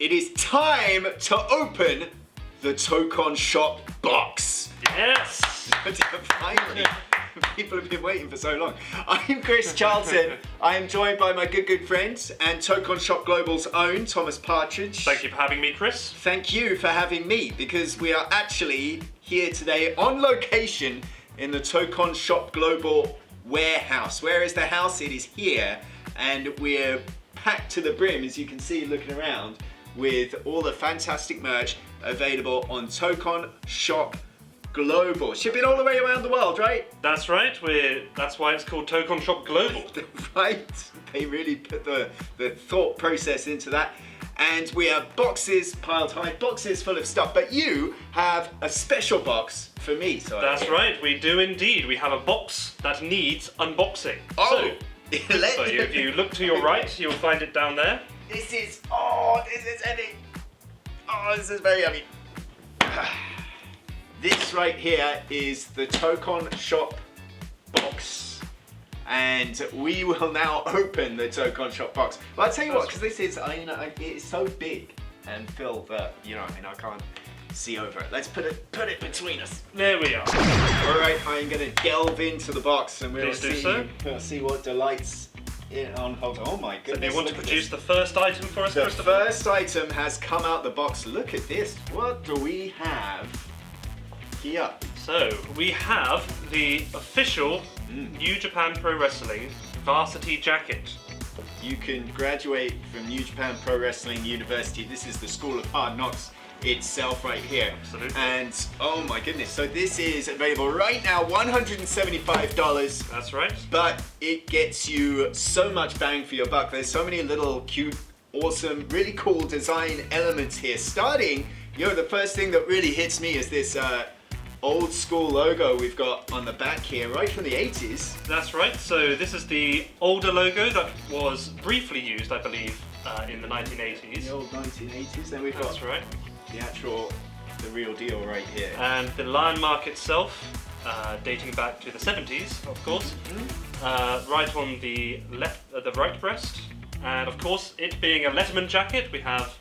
it is time to open the Tokon shop box. Yes! Finally, people have been waiting for so long. I'm Chris Charlton. I am joined by my good friend and Tokon Shop Global's own Thomas Partridge. Thank you for having me, Chris. Thank you for having me, because we are actually here today on location in the Tokon Shop Global warehouse. Where is the house? It is here, and we're packed to the brim, as you can see looking around, with all the fantastic merch available on Tokon Shop Global. Shipping all the way around the world, right? That's right. That's why it's called Tokon Shop Global. Right. They really put the thought process into that. And we have boxes piled high, boxes full of stuff. But you have a special box for me. So that's right. We do indeed. We have a box that needs unboxing. Oh. So if you look to your right, you'll find it down there. This is heavy. Oh, this is very heavy. This right here is the Tokon Shop box, and we will now open the Tokon Shop box. But I'll tell you what, because this is, it is so big and filled that, I can't see over it. Let's put it between us. There we are. All right, I'm going to delve into the box and we'll see what delights it on hold. Oh my goodness. So do you want to produce the first item for us, Christopher? The first item has come out the box. Look at this. What do we have here? So we have the official New Japan Pro Wrestling varsity jacket. You can graduate from New Japan Pro Wrestling University. This is the School of Hard Knocks itself right here. Absolutely. And oh my goodness, so this is available right now, $175. That's right. But it gets you so much bang for your buck. There's so many little cute, awesome, really cool design elements here. Starting, the first thing that really hits me is this old school logo we've got on the back here, right from the 80s. That's right. So this is the older logo that was briefly used, I believe, in the 1980s. The old 1980s. Then we've got the real deal right here. And the lion mark itself, dating back to the 70s, of course, right on the right breast. And of course, it being a Letterman jacket, we have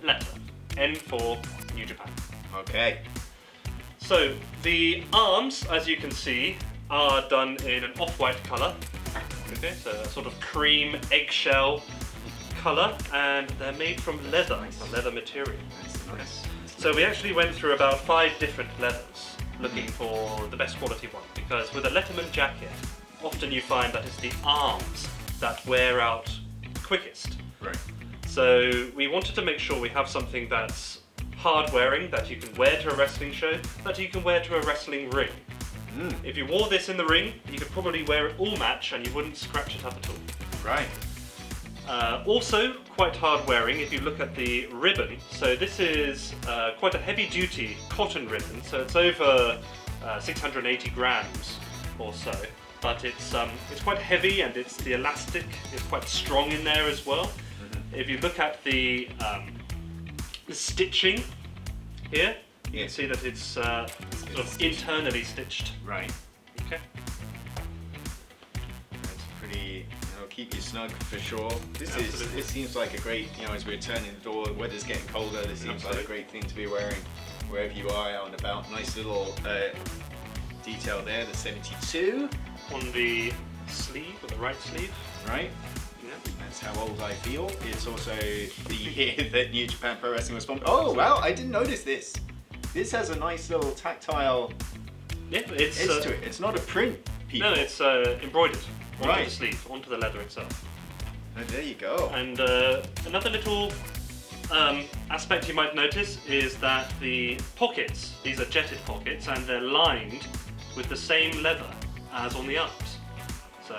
letter, N for New Japan. Okay. So the arms, as you can see, are done in an off-white colour. Okay, so a sort of cream eggshell colour, and they're made from leather, a leather material. That's nice. So we actually went through about 5 different leathers looking for the best quality one, because with a Letterman jacket, often you find that it's the arms that wear out quickest. Right. So we wanted to make sure we have something that's hard wearing, that you can wear to a wrestling show, that you can wear to a wrestling ring. If you wore this in the ring, you could probably wear it all match and you wouldn't scratch it up at all. Right. Also, quite hard wearing if you look at the ribbon. So this is quite a heavy duty cotton ribbon, so it's over 680 grams or so. But it's quite heavy, and the elastic is quite strong in there as well. If you look at the stitching here, you can see that it's sort of internally stitched. Right. Okay. That's pretty. It'll keep you snug for sure. This seems like a great. As we're turning the door, the weather's getting colder. This seems like a great thing to be wearing wherever you are out and about. Nice little detail there. The 72 on the sleeve, or the right sleeve. Right. That's how old I feel. It's also the year that New Japan Pro Wrestling was formed. Oh wow, I didn't notice this. This has a nice little tactile edge to it. It's not a print, people. No, it's embroidered onto the sleeve, onto the leather itself. Oh, there you go. And another little aspect you might notice is that the pockets, these are jetted pockets, and they're lined with the same leather as on the arms. So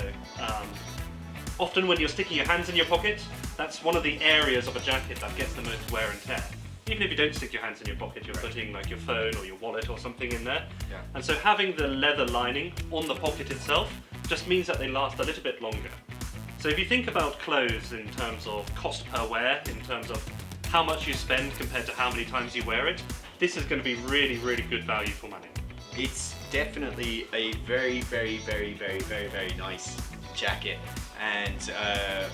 often when you're sticking your hands in your pocket, that's one of the areas of a jacket that gets the most wear and tear. Even if you don't stick your hands in your pocket, you're putting like your phone or your wallet or something in there. Yeah. And so having the leather lining on the pocket itself just means that they last a little bit longer. So if you think about clothes in terms of cost per wear, in terms of how much you spend compared to how many times you wear it, this is going to be really, really good value for money. It's definitely a very, very, very, very, very, very nice jacket. and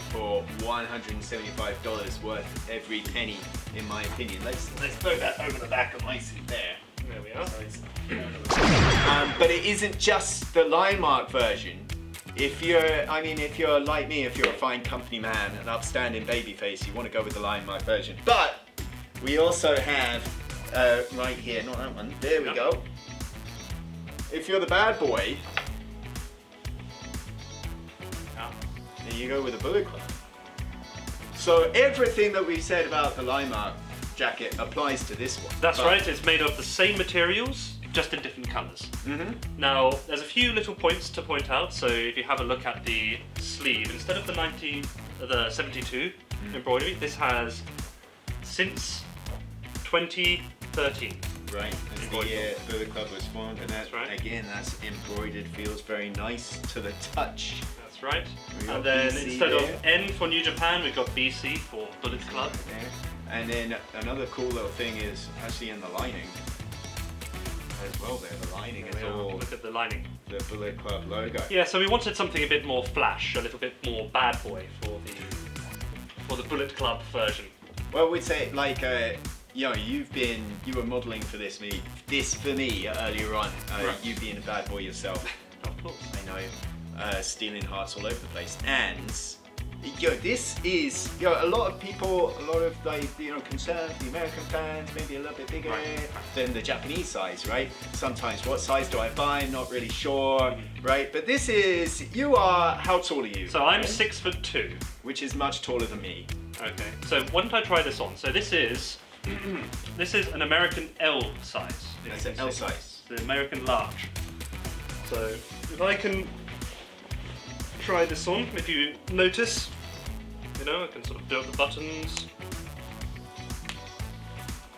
for $175 worth every penny, in my opinion. Let's throw that over the back of my seat there. There we are. But it isn't just the line mark version. If you're like me, if you're a fine company man, an upstanding babyface, you want to go with the line mark version. But we also have right here, not that one. There we go. If you're the bad boy, there you go with the Bullet Club. So everything that we've said about the line mark jacket applies to this one. That's right, it's made of the same materials, just in different colours. Now, there's a few little points to point out. So if you have a look at the sleeve, instead of the 72 embroidery, this has since 2013. Right, as the year Bullet Club was formed, and That's right. Again, that's embroidered, feels very nice to the touch. That's right. We got And then BC instead there. of N for New Japan, we've got BC for Bullet Club. There. And then another cool little thing is actually in the lining as well there. The lining is all Look at the lining. the Bullet Club logo. Yeah, so we wanted something a bit more flash, a little bit more bad boy for the Bullet Club version. Well, we'd say like you were modelling for this for me earlier on. Right. You being a bad boy yourself. Of course. I know, stealing hearts all over the place. And this is a lot of people, a lot of concerned, the American fans, maybe a little bit bigger than the Japanese size, right? Sometimes what size do I buy? I'm not really sure, right? But this is, how tall are you? So I'm 6'2". Which is much taller than me. Okay. So why don't I try this on? So this is an American L size. That's an L size. The American large. So if I can try this on, if you notice, I can sort of do up the buttons.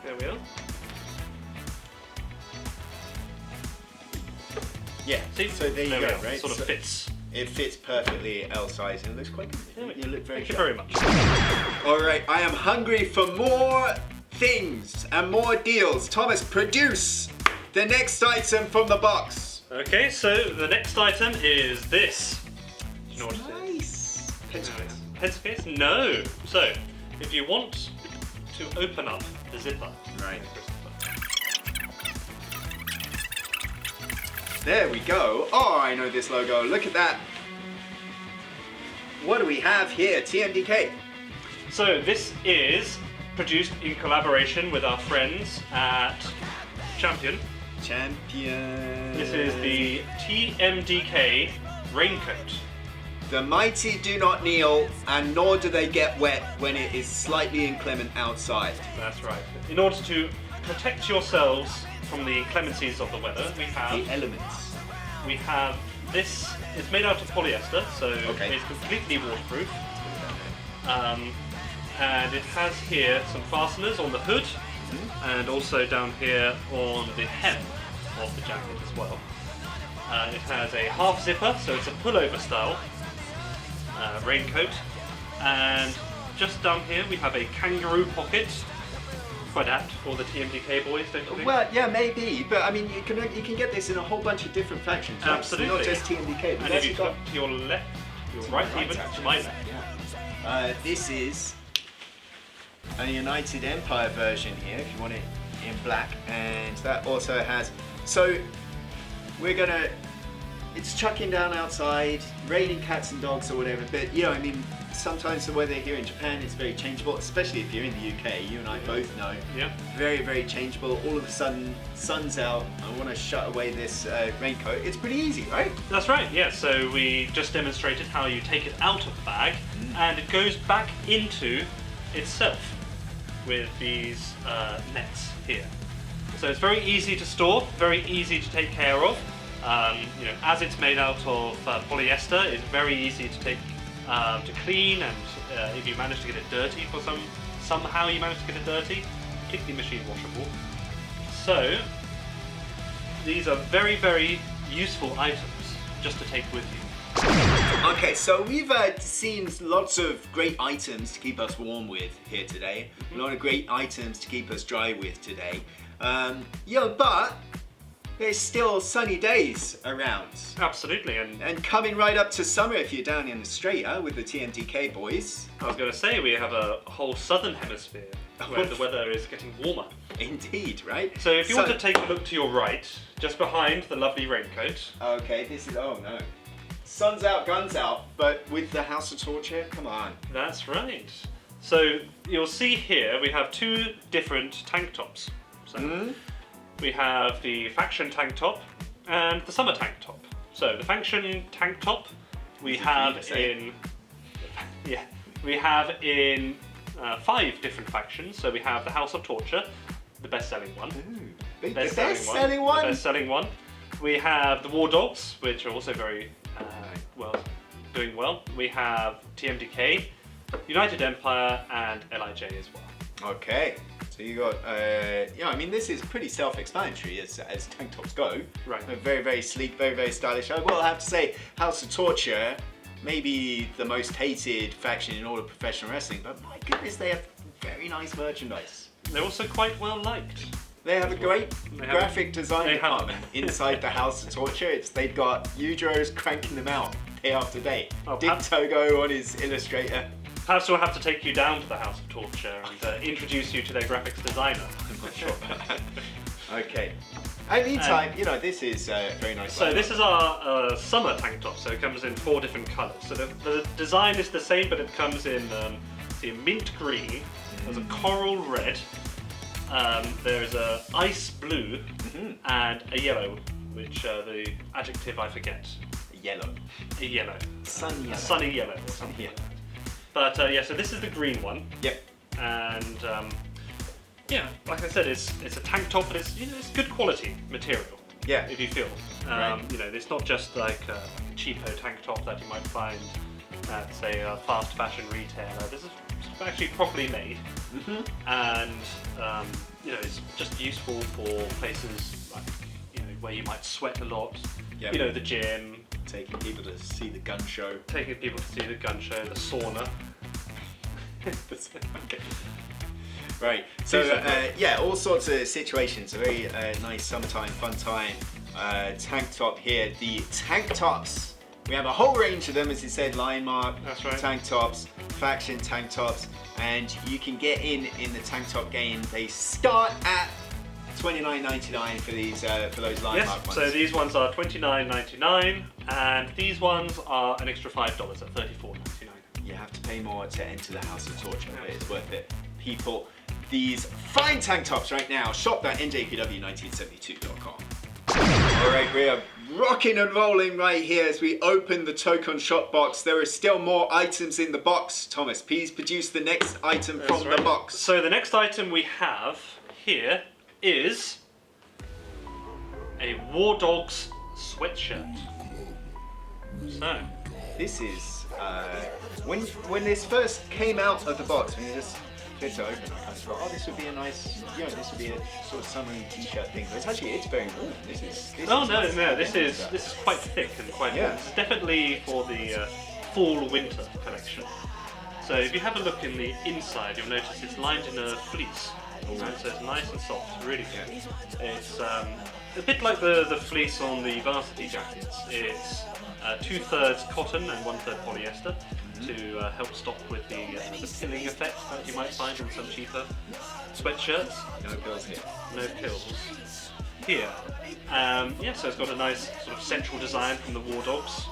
There we are. Yeah. See? So there you we go, are. right? Sort of So fits. It fits perfectly L size and it looks quite good. You look very Thank you sharp. very much. Alright, I am hungry for more things and more deals. Thomas, produce the next item from the box. Okay, so the next item is this. Do you know what it is? Nice. Pencil case. Pencil case? No. So, if you want to open up the zipper. Right. There we go. Oh, I know this logo. Look at that. What do we have here? TMDK. So this is produced in collaboration with our friends at Champion. This is the TMDK raincoat. The mighty do not kneel, and nor do they get wet when it is slightly inclement outside. That's right. In order to protect yourselves from the inclemencies of the weather, we have The elements. this. It's made out of polyester, so Okay. it's completely waterproof. And it has here some fasteners on the hood, and also down here on the hem of the jacket as well. It has a half zipper, so it's a pullover style raincoat. And just down here we have a kangaroo pocket. Quite apt for the TMDK boys, don't you think? Well, yeah, maybe, but I mean, you can get this in a whole bunch of different factions. Right? Absolutely. Not just TMDK. And if you look to your left, your right even, to my left. Yeah. This is a United Empire version here, if you want it in black, and that also has. So it's chucking down outside, raining cats and dogs or whatever. But I mean, sometimes the weather here in Japan is very changeable, especially if you're in the UK. You and I both know. Yeah. Very, very changeable. All of a sudden, sun's out. I want to shut away this raincoat. It's pretty easy, right? That's right, yeah. So we just demonstrated how you take it out of the bag and it goes back into itself with these nets here. So it's very easy to store, very easy to take care of. As it's made out of polyester, it's very easy to take to clean, and if you manage to get it dirty somehow you manage to get it dirty, completely machine washable. So these are very, very useful items just to take with you. Okay, so we've seen lots of great items to keep us warm with here today. A lot of great items to keep us dry with today. But there's still sunny days around. Absolutely, And coming right up to summer if you're down in Australia with the TMDK boys. I was going to say we have a whole southern hemisphere where the weather is getting warmer. Indeed, right? So if you want to take a look to your right, just behind the lovely raincoat. Okay, this is, oh no. Sun's out, guns out, but with the House of Torture, come on. That's right. So you'll see here we have two different tank tops. So we have the faction tank top and the summer tank top. So the faction tank top we have in 5 different factions. So we have the House of Torture, the best-selling one. The best-selling one? The best-selling one. We have the War Dogs, which are also very doing well. We have TMDK, United Empire, and LIJ as well. Okay. So you got, I mean, this is pretty self-explanatory as tank tops go. Right. They're very, very sleek, very, very stylish. I will have to say, House of Torture, maybe the most hated faction in all of professional wrestling, but my goodness, they have very nice merchandise. They're also quite well liked. They have a great graphic design department have. inside the House of Torture. They've got Udros cranking them out day after day. Oh, Dick Togo on his Illustrator. Perhaps we'll have to take you down to the House of Torture and introduce you to their graphics designer. I'm not sure about that. Okay. In the meantime, this is very nice. So this is our summer tank top. So it comes in 4 different colours. So the design is the same, but it comes in the mint green. There's a coral red. There's a ice blue and a yellow, which the adjective I forget. Yellow. A yellow. Sunny yellow. A sunny yellow or something like that. But so this is the green one. Yep. And like I said, it's a tank top, but it's good quality material. Yeah. If you feel, Right. it's not just like a cheapo tank top that you might find at say a fast fashion retailer. This is actually properly made, and it's just useful for places like where you might sweat a lot. Yep. The gym. Taking people to see the gun show. Taking people to see the gun show, the sauna. Okay. Right. So all sorts of situations. A very nice summertime, fun time. Tank top here. The tank tops. We have a whole range of them, as you said. Lion Mark. That's right. Tank tops, faction tank tops, and you can get in the tank top game. They start at $29.99 for these for those Lion Mark ones. So these ones are $29.99, and these ones are an extra $5 at $34.99. You have to pay more to enter the House of Torture, but it's worth it. People, these fine tank tops right now, shop.njpw1972.com. Alright, we are rocking and rolling right here as we open the Tokon shop box. There are still more items in the box. Thomas, please produce the next item from the box. So the next item we have here is a War Dogs sweatshirt. So this is when this first came out of the box, when you just fit it open, I kind of thought, oh, this would be a nice, this would be a sort of summery t-shirt thing. But it's very warm. This is quite thick and quite warm. This is definitely for the fall-winter collection. So if you have a look in the inside, you'll notice it's lined in a fleece. Right, so it's nice and soft, really good. It's a bit like the fleece on the varsity jackets. It's 2/3 cotton and 1/3 polyester to help stop with the pilling effect that you might find in some cheaper sweatshirts. No pills here. No pills here. So it's got a nice sort of central design from the War Dogs.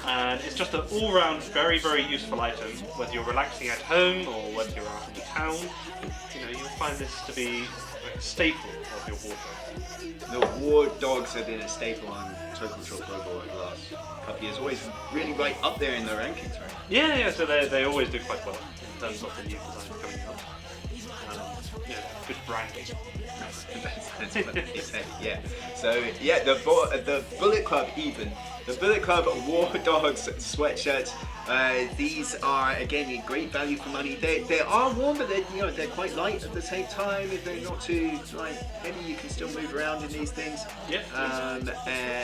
And it's just an all-round very, very useful item, whether you're relaxing at home or whether you're out in the town. You'll find this to be a staple of your wardrobe. The War Dogs have been a staple on Tokon Shop Global over the last couple of years. Always really right up there in the rankings, right? Yeah, so they always do quite well in terms of the new design coming up. Good branding. That's what they say, yeah. So the Bullet Club even. The Bullet Club War Dogs sweatshirts. These are again a great value for money. They are warm, but they're quite light at the same time. If they're not too heavy, you can still move around in these things. Yeah.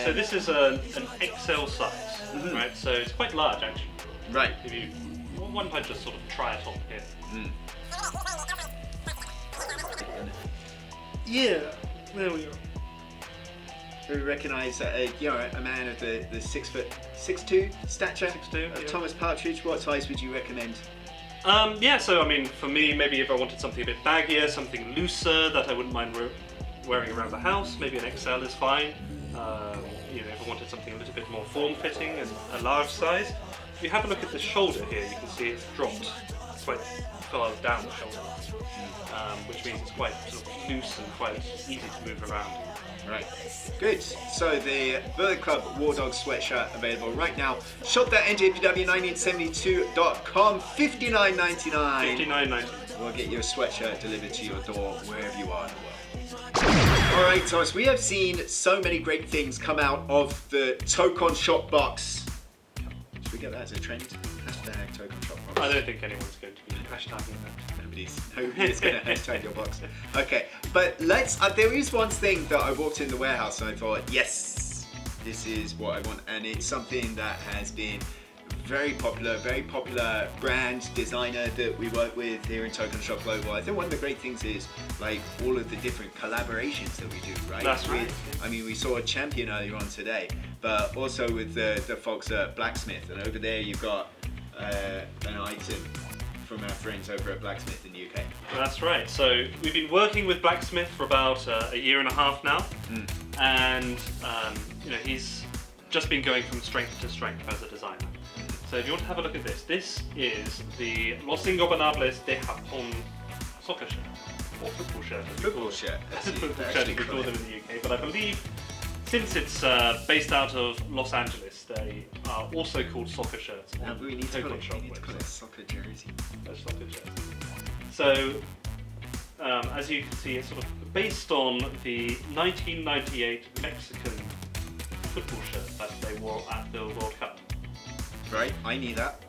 So this is an XL size, right? So it's quite large actually. Right. If you one might just sort of try it on here. Yeah, there we go. We recognise a man of the 6'2" stature. 6'2", yeah. Thomas Partridge. What size would you recommend? Yeah, so I mean, for me, maybe if I wanted something a bit baggier, something looser that I wouldn't mind wearing around the house, maybe an XL is fine. If I wanted something a little bit more form-fitting and a large size. If you have a look at the shoulder here, you can see it's dropped quite far down the shoulder, which means it's quite sort of loose and quite easy to move around. Right, good. So the Bullet Club War Dogs sweatshirt available right now. Shop.njpw1972.com, $59.99. $59.99. We'll get your sweatshirt delivered to your door wherever you are in the world. Alright, Thomas, we have seen so many great things come out of the Tokon shop box. Should we get that as a trend? Hashtag Tokon shop box. I don't think anyone's going to be hashtagging that. Nobody's going to hashtag your box. Okay, but there is one thing that I walked in the warehouse and I thought, yes, this is what I want. And it's something that has been very popular brand designer that we work with here in Tokon Shop Global. I think one of the great things is like all of the different collaborations that we do, right? That's right. I mean, we saw a Champion earlier on today, but also with the folks at Blacksmith, and over there you've got an item from our friends over at Blacksmith in the UK. That's right. So we've been working with Blacksmith for about a year and a half now, and he's just been going from strength to strength as a designer. So if you want to have a look at this, this is the Los Ingobernables de Japón soccer shirt, or football shirt. Football shirt. Football shirt, we call them in the UK, but I believe since it's based out of Los Angeles, they are also called soccer shirts. No, but we need to call it website. soccer jersey. A soccer jersey. So, as you can see, it's sort of based on the 1998 Mexican football shirt that they wore at the World Cup. Right, I knew that.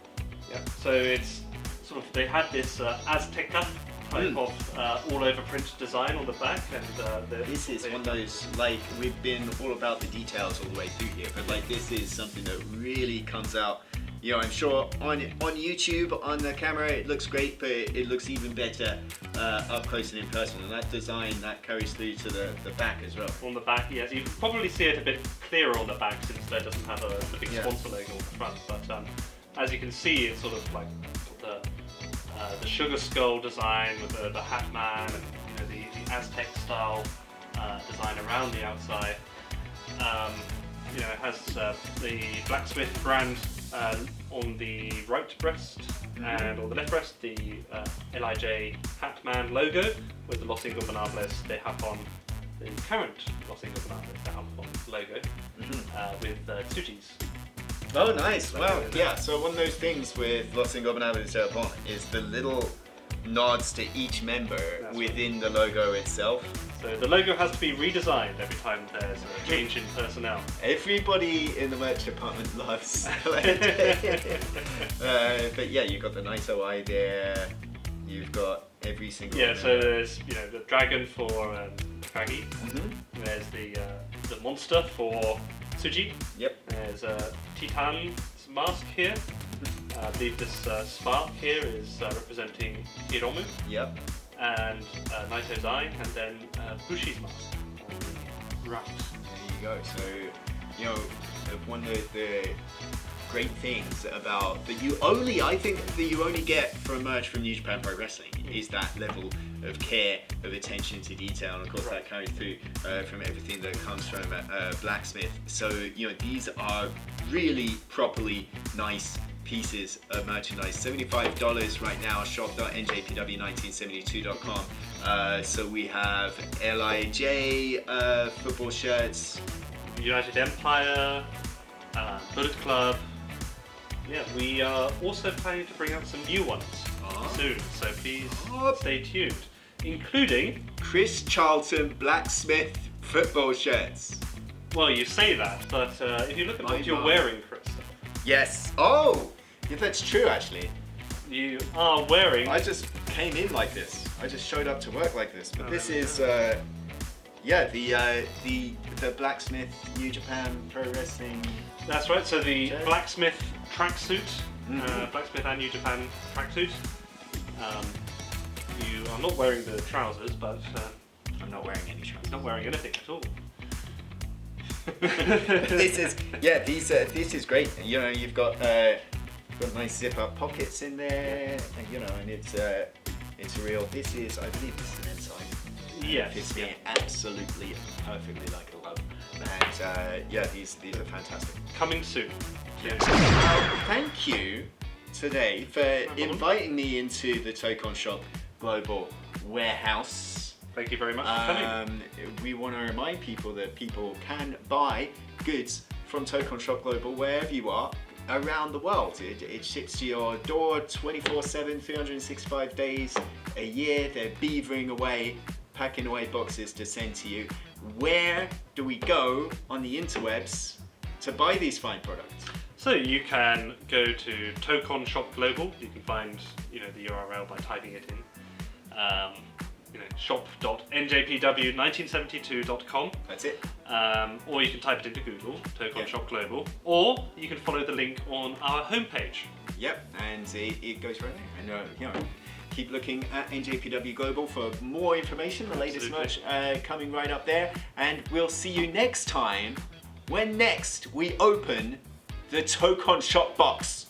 Yeah. So it's sort of, they had this Azteca type of all-over print design on the back, and this is one of those, like, we've been all about the details all the way through here, but like this is something that really comes out. I'm sure on YouTube, on the camera, it looks great, but it looks even better up close and in person. And that design, that carries through to the back as well. On the back, yes. You can probably see it a bit clearer on the back since there doesn't have the big sponsor logo on the front. But as you can see, it's sort of like the sugar skull design with the hat man and the Aztec style design around the outside. It has the Blacksmith brand on the right breast, and on the left breast the LIJ Hatman logo with the Los Ingobernables de Japón, the current Los Ingobernables de Japón logo, with Tsuji's. Oh, nice. Well, yeah, so one of those things with Los Ingobernables de Japón is the little nods to each member within the logo itself. So the logo has to be redesigned every time there's a change in personnel. Everybody in the merch department loves LIJ. But yeah, you've got the nice OI there. You've got every single. Yeah, so there's the dragon for Kagi. There's the monster for Tsuji. Yep. There's a Titan's mask here. I believe this spark here is representing Hiromu. Yep. And Naito's eye, and then Bushi's mask on the right. There you go. So, one of the great things about I think that you only get from merch from New Japan Pro Wrestling is that level of care, of attention to detail, and of course that carries through from everything that comes from Blacksmith. So, these are really properly nice pieces of merchandise. $75 right now, shop.njpw1972.com. So we have LIJ football shirts, United Empire, Bullet Club. Yeah, we are also planning to bring out some new ones soon, so please stay tuned, including Chris Charlton Blacksmith football shirts. Well, you say that, but if you look at what you're wearing, Chris. Yes. Oh, yeah, that's true actually. You are wearing. I just came in like this. I just showed up to work like this. But this is, the Blacksmith New Japan Pro Wrestling. That's right. So the Blacksmith tracksuit, Blacksmith and New Japan tracksuit. You are not wearing the trousers, but I'm not wearing any trousers. Not wearing anything at all. This is this is great. You know, you've got nice zip up pockets in there, and, you know, and it's real. This is, I believe, this is an inside. Yes. Fits me absolutely perfectly like a glove. And yeah, these are fantastic. Coming soon. Yeah. Thank you today for inviting me into the Tokon Shop Global Warehouse. Thank you very much for coming. We want to remind people that people can buy goods from Tokon Shop Global wherever you are around the world. It ships to your door 24/7, 365 days a year. They're beavering away, packing away boxes to send to you. Where do we go on the interwebs to buy these fine products? So you can go to Tokon Shop Global. You can find, you know, the URL by typing it in. You know, shop.njpw1972.com. That's it. Or you can type it into Google, Tokon Yeah. Shop Global. Or you can follow the link on our homepage. Yep, and it goes right there. And you know, keep looking at NJPW Global for more information. The latest merch coming right up there. And we'll see you next time when next we open the Tokon Shop box.